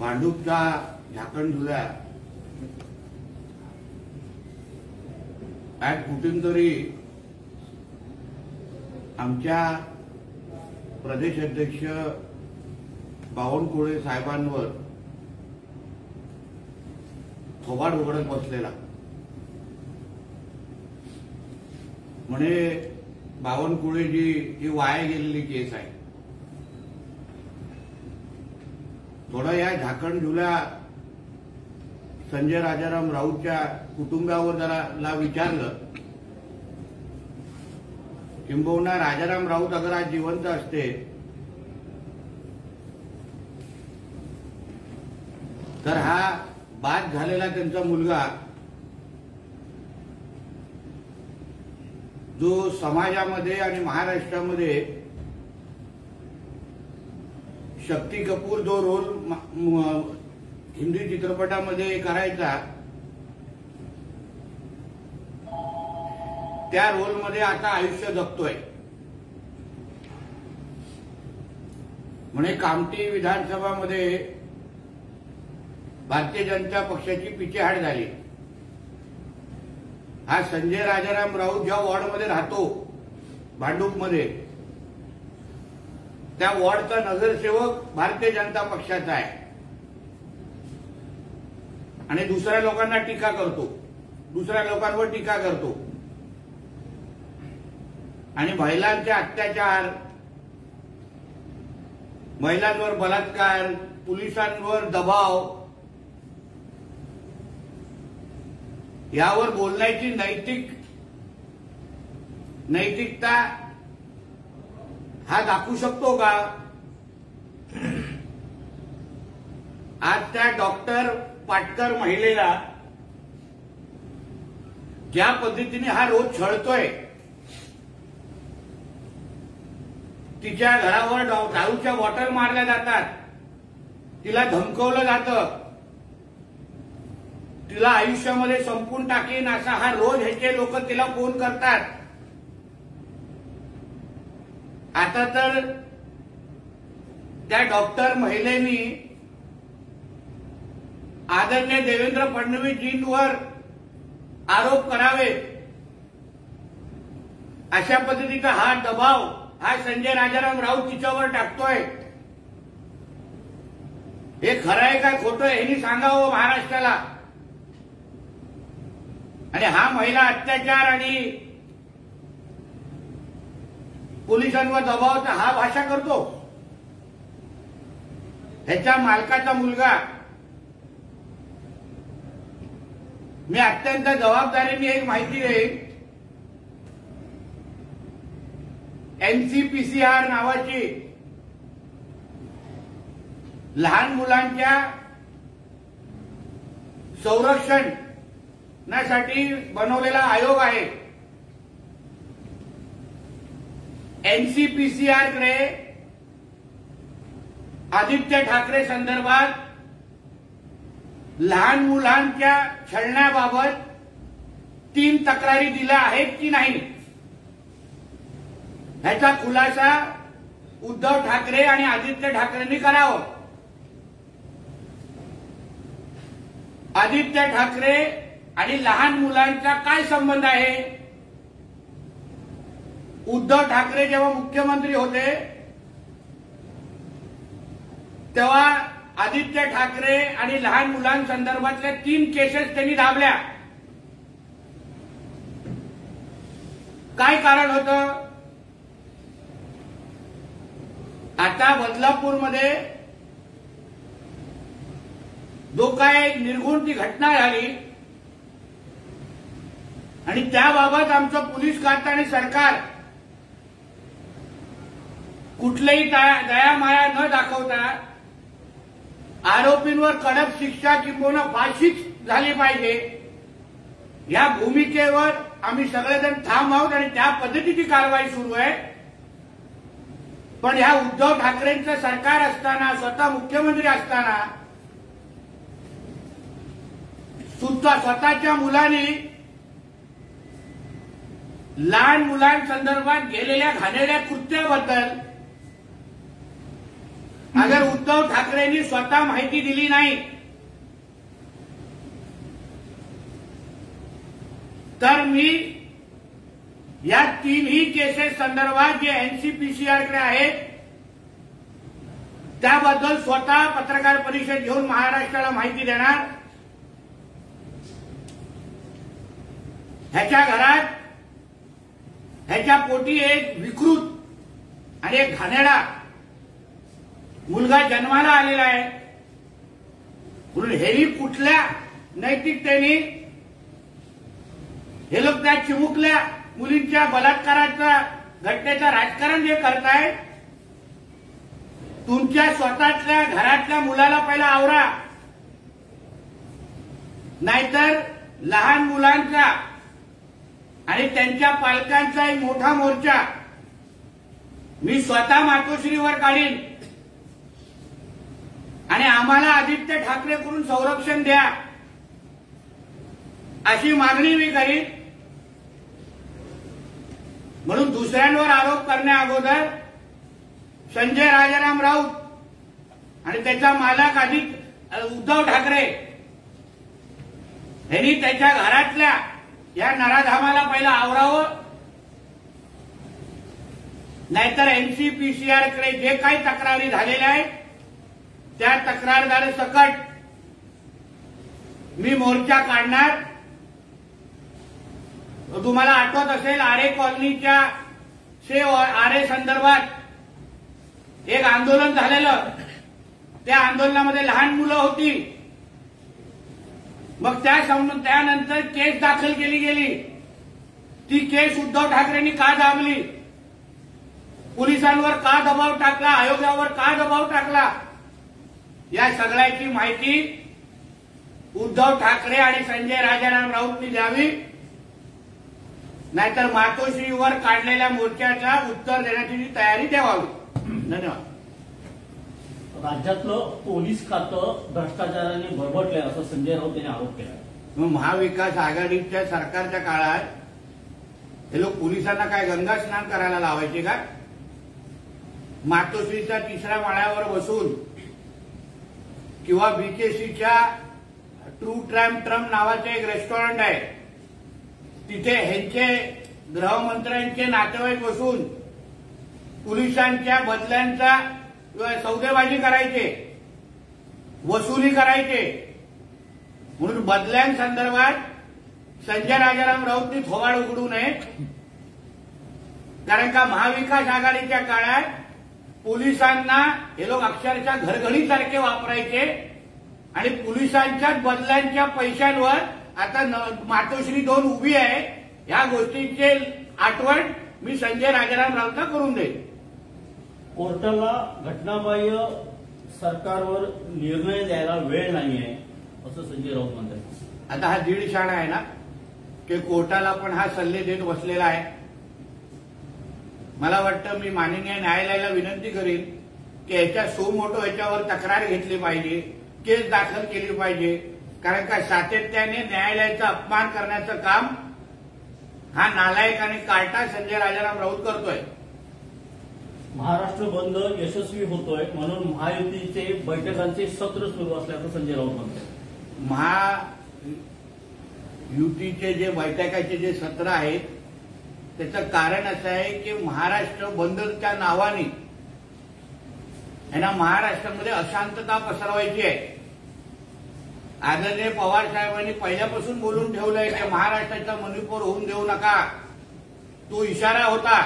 भांडूपचा झाकण झुल्या आज कुठून तरी आमच्या प्रदेश अध्यक्ष बावनकुळे साहेबांवर थोबाड उघडत बसलेला म्हणे बावनकुळेजी जी वाया गेलेली केस आहे. थोडं या झाकण झुल्या संजय राजाराम राऊतच्या कुटुंबावर जरा विचारलं, किंबहुना राजाराम राऊत अगर आज जिवंत असते तर हा बाद झालेला त्यांचा मुलगा जो समाजामध्ये आणि महाराष्ट्रामध्ये शक्ती कपूर जो रोल हिंदी चित्रपटामध्ये करायचा त्या रोलमध्ये आता आयुष्य जगतोय. म्हणे कामठी विधानसभामध्ये भारतीय जनता पक्षाची पिछेहाट झाली. हा संजय राजाराम राऊत ज्या वॉर्डमध्ये राहतो भांडूपमध्ये त्या वॉर्डचा नगरसेवक भारतीय जनता पक्षाचा आहे आणि दुसऱ्या लोकांना टीका करतो, दुसऱ्या लोकांवर टीका करतो आणि महिलांचे अत्याचार, महिलांवर बलात्कार, पोलिसांवर दबाव यावर बोलण्याची नैतिकता हा दाखवू शकतो का? आज त्या डॉक्टर पाटकर महिलेला ज्या पद्धतीने हा रोज छळतोय, तिच्या घरावर दारूच्या बॉटल मारल्या जातात, तिला धमकवलं जातं, तिला आयुष्यामध्ये संपून टाकेन असा हा रोज ह्याचे लोक तिला फोन करतात. आता तर त्या डॉक्टर महिलेनी आदरणीय देवेंद्र फडणवीसजींवर आरोप करावे अशा पद्धतीचा हा दबाव हा संजय राजाराम राऊत तिच्यावर टाकतोय. हे खरं आहे का खोटं आहे हे सांगावं महाराष्ट्राला. आणि हा महिला अत्याचार आणि पोलिसांवर दबावाचा हा भाषा करतो. ह्याच्या मालकाचा मुलगा मी अत्यंत जबाबदारीने एक माहिती देईन. NCPCR नावाची लहान मुलांच्या संरक्षणासाठी बनवलेला आयोग आहे. NCPCR कडे आदित्य ठाकरे संदर्भात लहान मुलांच्या छळण्याबाबत 3 तक्रारी दिल्या आहेत की नाही ह्याचा खुलासा उद्धव ठाकरे आणि आदित्य ठाकरेंनी करावं. आदित्य ठाकरे आणि लहान मुलांचा काय संबंध आहे? उद्धव ठाकरे जेव्हा मुख्यमंत्री होते तेव्हा आदित्य ठाकरे आणि लहान मुलांसंदर्भातल्या 3 केसेस त्यांनी दाबल्या. काय कारण होतं? आता बदलापूरमध्ये जो काय निर्घुण ती घटना झाली आणि त्याबाबत आमचं पोलीस खातं आणि सरकार कुठलीही दयामाया न दाखवता आरोपींवर कडक शिक्षा किंवा फाशीच झाली पाहिजे या भूमिकेवर आम्ही सगळेजण ठाम आहोत आणि त्या पद्धतीची कारवाई सुरू आहे. पण ह्या उद्धव ठाकरेंचं सरकार असताना, स्वतः मुख्यमंत्री असताना स्वतःच्या मुलांनी लहान मुलांसंदर्भात गेलेल्या घाणेरड्या कृत्याबद्दल अगर उद्धव ठाकरेंनी स्वतः माहिती दिली नाही तर मी या तीनही केसेस संदर्भात जे एनसीपीसीआरकडे आहेत त्याबद्दल स्वतः पत्रकार परिषद घेऊन महाराष्ट्राला माहिती देणार. ह्याच्या घरात ह्याच्या पोटी एक विकृत आणि एक घाणेरडा मुलगा जन्माला आलेला आहे. म्हणून हेही कुठल्या नैतिकतेने हे लोक त्या चिमुकल्या मुलींच्या बलात्काराच्या घटनेचं राजकारण जे करतायत. तुमच्या स्वतःच्या घरातल्या मुलाला पहिला आवरा, नाहीतर लहान मुलांचा आणि त्यांच्या पालकांचा एक मोठा मोर्चा मी स्वतः मातोश्रीवर काढीन आणि आम्हाला आदित्य ठाकरेकडून संरक्षण द्या अशी मागणी मी करीन. म्हणून दुसऱ्यांवर आरोप करण्या अगोदर संजय राजाराम राऊत आणि त्याचा मालक उद्धव ठाकरे यांनी त्याच्या घरातल्या या नराधामाला पहिला आवरावं, नाहीतर एनसीपीसीआरकडे जे काही तक्रारी झालेल्या आहेत त्या तक्रारदार सकट मी मोर्चा काढणार. तुम्हाला आठवत असेल आरे कॉलनीच्या आरे संदर्भात एक आंदोलन झालेलं. त्या आंदोलनामध्ये लहान मुलं होती. मग त्यानंतर केस दाखल केली गेली. ती केस उद्धव ठाकरेंनी का दाबली, पोलिसांवर का दबाव टाकला, आयोगावर का दबाव टाकला, या सगळ्याची माहिती उद्धव ठाकरे आणि संजय राजाराम राऊतनी द्यावी, नाहीतर मातोश्रीवर काढलेल्या मोर्चाचा उत्तर देण्याची तयारी ठेवावी. धन्यवाद. राज्यातलं पोलीस खातं भ्रष्टाचाराने भरभटलंय असं संजय राऊत यांनी आरोप केला. महाविकास आघाडीच्या सरकारच्या काळात हे लोक पोलिसांना काय गंगा स्नान करायला लावायचे का? मातोश्रीच्या 3ऱ्या माळ्यावर बसून किंवा बीकेसीच्या ट्रू ट्रम्प नावाचे एक रेस्टॉरंट आहे, तिथे ह्यांचे गृहमंत्र्यांचे नातेवाईक बसून पोलिसांच्या बदल्यांचा सौदेबाजी करायचे, वसुली करायचे. म्हणून बदल्यांसंदर्भात संजय राजाराम राऊतनी थोबाड उघडू नये. कारण का महाविकास आघाडीच्या काळात पोलिसांना हे लोक अक्षरशः घरघडीसारखे वापरायचे आणि पोलिसांच्या बदल्यांच्या पैशांवर आता मातोश्री 2 उभी आहे. या गोष्टीची आठवण मी संजय राजाराम राऊतला करून देईन. कोर्टाला घटनाबाह्य सरकारवर निर्णय द्यायला वेळ नाहीये असं संजय राऊत म्हणतात. आता हा दीड शाणा आहे ना की कोर्टाला पण हा सल्ले देत बसलेला आहे. मला वाटतं मी माननीय न्यायालयाला विनंती करीन की याच्या सो मोठो याच्यावर तक्रार घेतली पाहिजे, केस दाखल केली पाहिजे. कारण का सातत्याने न्यायालयाचा अपमान करण्याचं काम हा नालायक आणि कार्टा संजय राजाराम राऊत करतोय. महाराष्ट्र बंद यशस्वी होतोय म्हणून महायुतीचे बैठकांचे सत्र सुरू असल्याचं संजय राऊत म्हणतात. महायुतीचे जे बैठकाचे जे सत्र आहेत त्याचं कारण असं आहे की महाराष्ट्र बंदच्या नावाने यांना महाराष्ट्रामध्ये अशांतता पसरवायची आहे. आदरणीय पवार साहेबांनी पहिल्यापासून बोलून ठेवलंय की महाराष्ट्राचा मणिपूर होऊन देऊ नका. तो इशारा होता.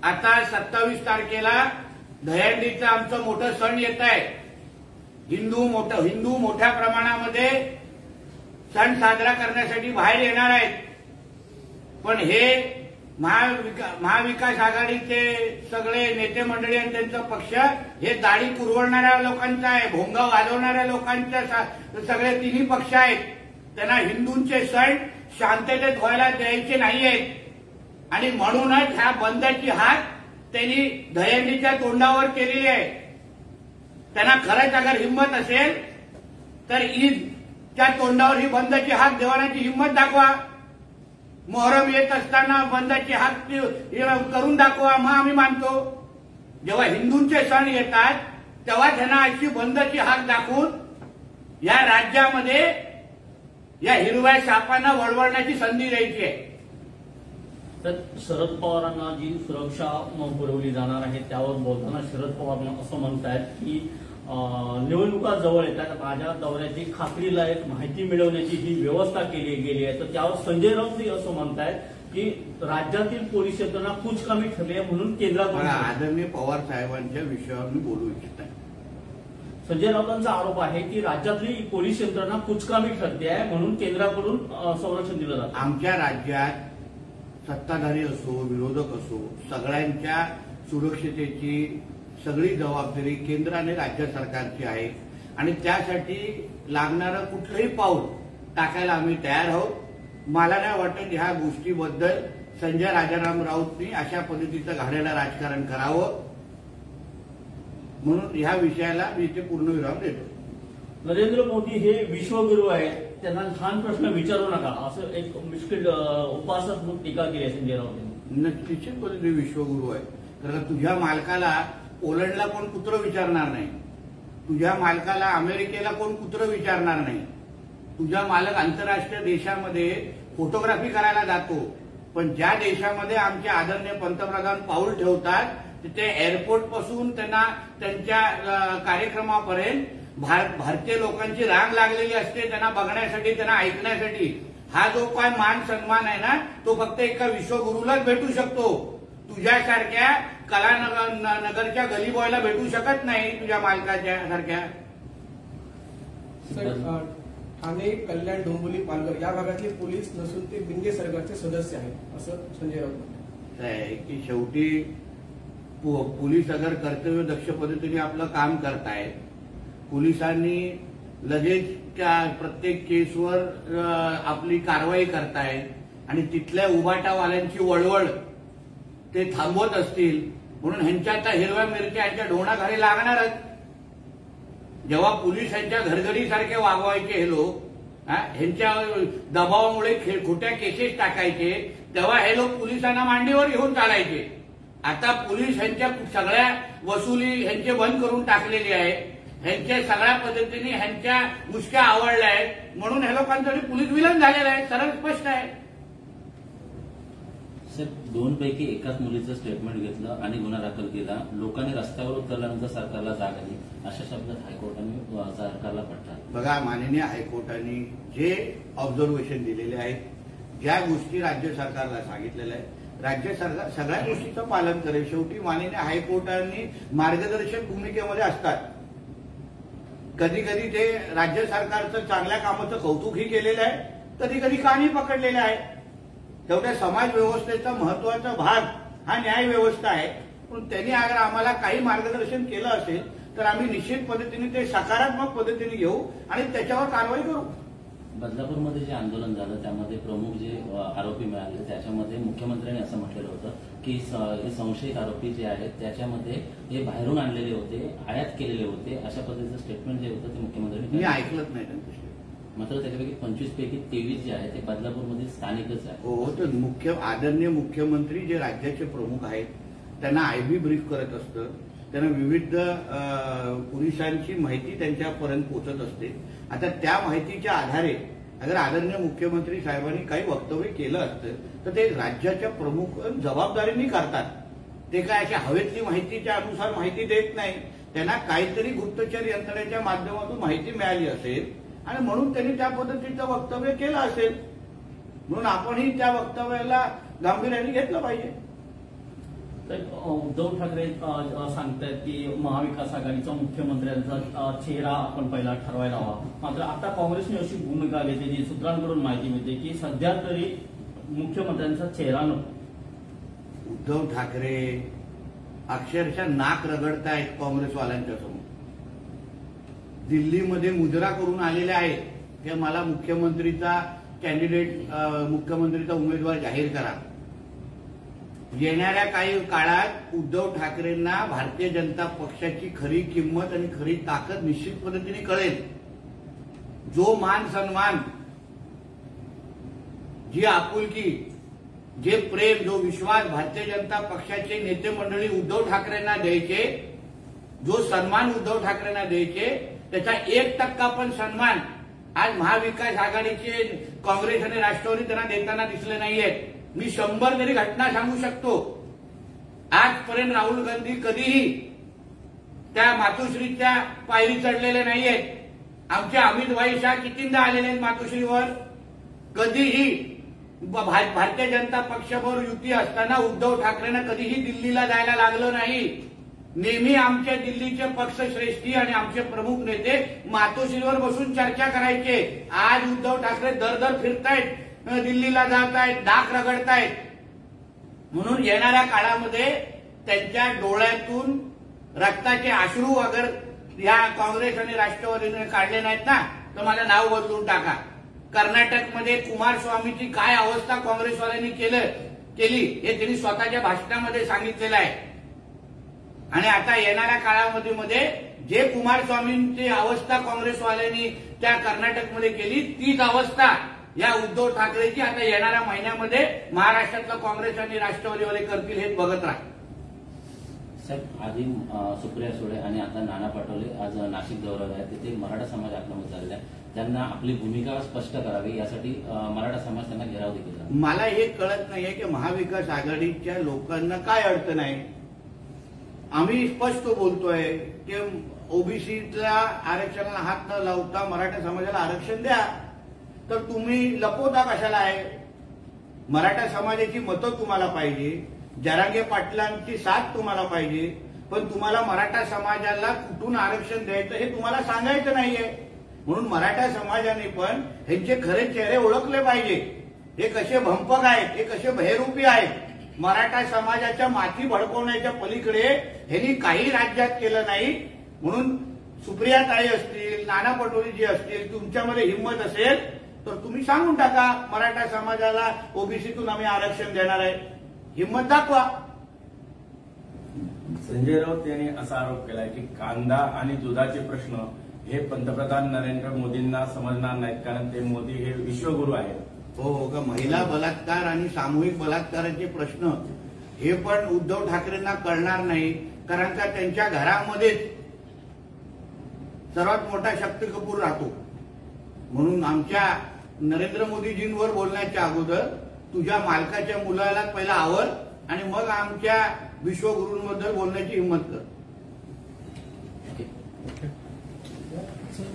आता 27 तारखेला दहीहंडीचं आमचं मोठं सण येत आहे. हिंदू मोठ्या प्रमाणामध्ये सण साजरा करण्यासाठी बाहेर येणार आहेत. पण हे महाविकास आघाडीचे सगळे नेते मंडळी आणि त्यांचा पक्ष हे दाढी कुरवणाऱ्या लोकांचा आहे, भोंगा वाजवणाऱ्या लोकांच्या सगळे तिन्ही पक्ष आहेत. त्यांना हिंदूंचे सण शांततेत व्हायला द्यायचे नाहीयेत आणि म्हणूनच ह्या बंदची हाक त्यांनी दहीहंडीच्या तोंडावर केलेली आहे. त्यांना खरंच अगर हिंमत असेल तर ईदच्या तोंडावर ही बंदची हाक देवानाची हिंमत दाखवा. मोहरम येत असताना बंदची हाक करून दाखवा, मग आम्ही मानतो. जेव्हा हिंदूंचे सण येतात तेव्हा त्यांना अशी बंदची हाक दाखवून या राज्यामध्ये या हिरव्या सापांना वळवण्याची संधी द्यायची आहे. तर शरद पवारांना जी सुरक्षा पुरवली जाणार आहे त्यावर बोलताना शरद पवार असं म्हणतायत की निवडणुका जवळ येतात, माझ्या दौऱ्याची खात्रीलायक माहिती मिळवण्याची ही व्यवस्था केली गेली आहे. तर त्यावर संजय राऊत असं म्हणतायत की राज्यातील पोलीस यंत्रणा कुचकामी ठरली आहे म्हणून केंद्रात. आदरणीय पवार साहेबांच्या विषयावर मी बोलू इच्छित आहे. संजय राऊतांचा आरोप आहे की राज्यातली पोलीस यंत्रणा कुचकामी ठरते आहे म्हणून केंद्राकडून संरक्षण दिलं जातं. आमच्या राज्यात सत्ताधारी असो विरोधक असो सगळ्यांच्या सुरक्षितेची सगळी जबाबदारी केंद्र आणि राज्य सरकारची आहे आणि त्यासाठी लागणारं कुठलंही पाऊल टाकायला आम्ही तयार आहोत. मला नाही वाटत ह्या गोष्टीबद्दल संजय राजाराम राऊतनी अशा पद्धतीचं घाणेरडं राजकारण करावं, म्हणून ह्या विषयाला मी इथे पूर्णविराम देतो. नरेंद्र मोदी हे विश्वगुरू आहेत, त्यांना लहान प्रश्न विचारू नका असं एक मुश्किल उपासात्मक टीका केली आहे संजय राऊतांनी. निश्चित पद्धतीने विश्वगुरू आहे. कारण तुझ्या मालकाला पोलंडला कोण कुत्रं विचारणार नाही, तुझ्या मालकाला अमेरिकेला कोण कुत्रं विचारणार नाही. तुझा मालक आंतरराष्ट्रीय देशामध्ये फोटोग्राफी करायला जातो, पण ज्या देशामध्ये आमचे आदरणीय पंतप्रधान पाऊल ठेवतात तिथे एअरपोर्ट पासून त्यांना त्यांच्या कार्यक्रमापर्यंत भारतीय लोकांची रांग लागलेली असते त्यांना बघण्यासाठी, त्यांना ऐकण्यासाठी. हा जो काय मान सन्मान आहे ना तो फक्त एका विश्वगुरूलाच भेटू शकतो. तुझ्यासारख्या कलानगरच्या गलीबॉयला भेटू शकत नाही, तुझ्या मालकाच्या सारख्या. ठाणे, कल्याण, डोंबिवली, पालघर या भागातले पोलीस नसून ते बिंगे सरकारचे सदस्य आहेत असं संजय राऊत म्हणतात. की शेवटी पोलीस अगर कर्तव्य दक्ष पद्धतीने आपलं काम करतायत, पोलिसांनी लगेच त्या प्रत्येक केसवर आपली कारवाई करतायत आणि तिथल्या उबाटावाल्यांची वळवळ ते थांबवत असतील म्हणून ह्यांच्या आता हिरव्या मिरच्या ह्यांच्या ढोणाखाली लागणारच. जेव्हा पोलीस ह्यांच्या घरघडीसारखे वागवायचे हे लोक, ह्यांच्या दबावामुळे खोट्या केसेस टाकायचे, तेव्हा हे लोक पोलिसांना मांडीवर घेऊन चालायचे. आता पोलीस ह्यांच्या सगळ्या वसुली ह्यांचे बंद करून टाकलेली आहे, ह्यांच्या सगळ्या पद्धतीने ह्यांच्या मुश्क्या आवडल्या आहेत म्हणून हे लोकांसाठी पोलीस विलन झालेला आहे. सरळ स्पष्ट आहे. सर, 2 पैकी एकाच मुलीचं स्टेटमेंट घेतलं आणि गुन्हा दाखल केला, लोकांनी रस्त्यावर उतरल्यानंतर सरकारला जाग आली अशा शब्दात हायकोर्टाने सरकारला पटलं. बघा, माननीय हायकोर्टाने जे ऑब्झर्वेशन दिलेले आहेत, ज्या गोष्टी राज्य सरकारला सांगितलेल्या आहेत, राज्य सरकार सगळ्या गोष्टीचं पालन करेल. शेवटी माननीय हायकोर्टाने मार्गदर्शक भूमिकेमध्ये असतात. कधी कधी ते राज्य सरकारचं चांगल्या कामाचं कौतुकही केलेलं आहे, कधी कधी कानी पकडलेलं आहे. तेवढ्या समाज व्यवस्थेचा महत्वाचा भाग हा न्याय व्यवस्था आहे. पण त्यांनी अगर आम्हाला काही मार्गदर्शन केलं असेल तर आम्ही निश्चित पद्धतीने ते सकारात्मक पद्धतीने घेऊ आणि त्याच्यावर कारवाई करू. बदलापूरमध्ये जे आंदोलन झालं त्यामध्ये प्रमुख जे आरोपी मिळाले त्याच्यामध्ये मुख्यमंत्र्यांनी असं म्हटलेलं होतं की हे संशयित आरोपी जे आहेत त्याच्यामध्ये हे बाहेरून आणलेले होते, आयात केलेले होते, अशा पद्धतीचं स्टेटमेंट जे होतं ते मुख्यमंत्र्यांनी. मी ऐकलंच नाही त्यांचं. मात्र त्याच्यापैकी 25 पैकी 23 जे आहे ते बदलापूरमध्ये स्थानिकच आहे. हो, तर आदरणीय मुख्यमंत्री जे राज्याचे प्रमुख आहेत त्यांना आयबी ब्रीफ करत असतं, त्यांना विविध पोलिसांची माहिती त्यांच्यापर्यंत पोहोचत असते. आता त्या माहितीच्या आधारे अगर आदरणीय मुख्यमंत्री साहेबांनी काही वक्तव्य केलं असतं तर ते राज्याच्या प्रमुख जबाबदारीने करतात. ते काय अशा हवेतली माहितीच्या अनुसार माहिती देत नाही. त्यांना काहीतरी गुप्तचर यंत्रणेच्या माध्यमातून माहिती मिळाली असेल आणि म्हणून त्यांनी त्या पद्धतीचं वक्तव्य केलं असेल. म्हणून आपणही त्या वक्तव्याला गांभीर्याने घेतलं पाहिजे. उद्धव ठाकरे सांगतायत की महाविकास आघाडीचा मुख्यमंत्र्यांचा चेहरा आपण पहिला ठरवायला हवा. मात्र आता काँग्रेसने अशी भूमिका घेतली जी सूत्रांकडून माहिती मिळते की सध्या तरी मुख्यमंत्र्यांचा चेहरा नको. उद्धव ठाकरे अक्षरशः नाक रगडतायत काँग्रेसवाल्यांच्या समोर. दिल्लीमध्ये मुजरा करून आलेले आहेत की मला मुख्यमंत्रीचा मुख्यमंत्रीचा उमेदवार जाहीर करा. येणाऱ्या काही काळात उद्धव ठाकरेंना भारतीय जनता पक्षाची खरी किंमत आणि खरी ताकद निश्चित पद्धतीने कळेल. जो मान सन्मान, जी आपुलकी, जे प्रेम, जो विश्वास भारतीय जनता पक्षाचे नेते मंडळी उद्धव ठाकरेंना द्यायचे जो सन्मान उद्धव ठाकरेंना द्यायचे त्याचा 1% पण सन्मान आज महाविकास आघाडीचे काँग्रेस आणि राष्ट्रवादी त्यांना देताना दिसले नाहीयेत. मी 100 तरी घटना सांगू शकतो. आजपर्यंत राहुल गांधी कधीही त्या मातोश्रीच्या पायरी चढलेले नाहीयेत. आमचे अमित भाई शाह कितींदा आलेले आहेत मातोश्रीवर. कधीही भारतीय जनता पक्षाबरोबर युती असताना उद्धव ठाकरेंना कधीही दिल्लीला जायला लागलं नाही. नेहमी आमचे दिल्लीचे पक्षश्रेष्ठी आणि आमचे प्रमुख नेते मातोश्रीवर बसून चर्चा करायचे. आज उद्धव ठाकरे दर फिरतायत, दिल्लीला जात आहेत, डाक रगडतायत. म्हणून येणाऱ्या काळामध्ये त्यांच्या डोळ्यातून रक्ताचे अश्रू अगर या काँग्रेस आणि राष्ट्रवादीने काढले नाहीत ना तर माझं नाव बदलून टाका. कर्नाटकमध्ये कुमारस्वामीची काय अवस्था काँग्रेसवाल्यांनी केली हे त्यांनी स्वतःच्या भाषणामध्ये सांगितलेलं आहे. आणि आता येणाऱ्या काळामध्ये जे कुमारस्वामींची अवस्था काँग्रेसवाल्यांनी त्या कर्नाटकमध्ये केली तीच अवस्था या उद्धव ठाकरेची आता येणाऱ्या महिन्यामध्ये महाराष्ट्रातलं काँग्रेस आणि राष्ट्रवादीवाले करतील हे बघत राहा. साहेब, आधी सुप्रिया सुळे आणि आता नाना पटोले आज नाशिक दौऱ्यावर आहेत. तिथे मराठा समाज आक्रमक झालेला आहे. त्यांना आपली भूमिका स्पष्ट करावी यासाठी मराठा समाज त्यांना घेराव देखील झाला. मला हे कळत नाहीये की महाविकास आघाडीच्या लोकांना काय अडचण आहे. आम्ही स्पष्ट बोलतोय की ओबीसीला आरक्षणाला हात न लावता मराठा समाजाला आरक्षण द्या. तर तुम्ही लपवता कशाला आहे. मराठा समाजाची मतं तुम्हाला पाहिजे, जरांगे पाटलांची साथ तुम्हाला पाहिजे, पण तुम्हाला मराठा समाजाला कुठून आरक्षण द्यायचं हे तुम्हाला सांगायचं नाहीये. म्हणून मराठा समाजाने पण ह्यांचे खरे चेहरे ओळखले पाहिजे. हे कसे भंपक आहेत, हे कसे भयरूपी आहेत. मराठा समाजाच्या माथी भडकवण्याच्या पलीकडे ह्यांनी काही राज्यात केलं नाही. म्हणून सुप्रियाताई असतील, नाना पटोलेजी असतील, तुमच्यामध्ये हिंमत असेल तर तुम्ही सांगून टाका मराठा समाजाला ओबीसीतून आम्ही आरक्षण देणार आहे. हिंमत दाखवा. संजय राऊत यांनी असा आरोप केलाय की कांदा आणि दुधाचे प्रश्न हे पंतप्रधान नरेंद्र मोदींना समजणार नाहीत कारण ते मोदी हे विश्वगुरू आहेत. हो का. महिला बलात्कार आणि सामूहिक बलात्काराचे प्रश्न हे पण उद्धव ठाकरेंना कळणार नाही कारण का त्यांच्या घरामध्येच सर्वात मोठा शक्ती कपूर राहतो. म्हणून आमच्या नरेंद्र मोदीजींवर बोलण्याच्या अगोदर तुझ्या मालकाच्या मुलाला पहिला आवर आणि मग आमच्या विश्वगुरूंबद्दल बोलण्याची हिंमत कर.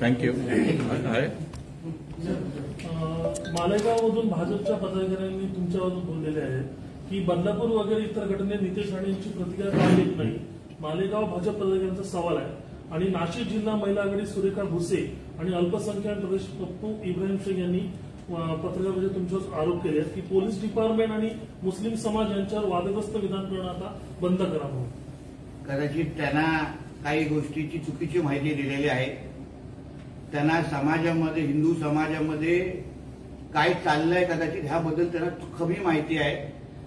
थँक्यू. मालेगावमधून भाजपच्या पदाधिकाऱ्यांनी तुमच्यावरून बोललेले आहेत की बदलापूर वगैरे इतर घटनेत नितेश राणे यांची प्रतिक्रिया का येत नाही. मालेगाव भाजप पदाधिकाऱ्यांचा सवाल आहे. आणि नाशिक जिल्हा महिला आघाडी सुरेखा भुसे आणि अल्पसंख्याक प्रदेश पप्पू इब्राहिम शेख यांनी पत्रकारांमध्ये तुमच्यावर आरोप केले आहेत की पोलीस डिपार्टमेंट आणि मुस्लिम समाज यांच्यावर वादग्रस्त विधान करणं आता बंद करावं. कदाचित त्यांना काही गोष्टीची चुकीची माहिती दिलेली आहे. त्यांना समाजामध्ये, हिंदू समाजामध्ये काय चाललंय कदाचित ह्याबद्दल त्यांना कमी माहिती आहे.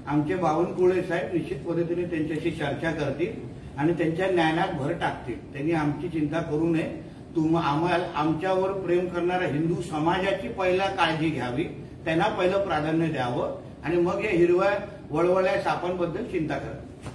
आमचे बावनकुळे साहेब निश्चित पद्धतीने त्यांच्याशी चर्चा करतील आणि त्यांच्या ज्ञानात भर टाकतील. त्यांनी आमची चिंता करू नये. आम्हाला आमच्यावर प्रेम करणाऱ्या हिंदू समाजाची पहिला काळजी घ्यावी, त्यांना पहिलं प्राधान्य द्यावं आणि मग या हिरव्या वळवळ्या सापांबद्दल चिंता करावी.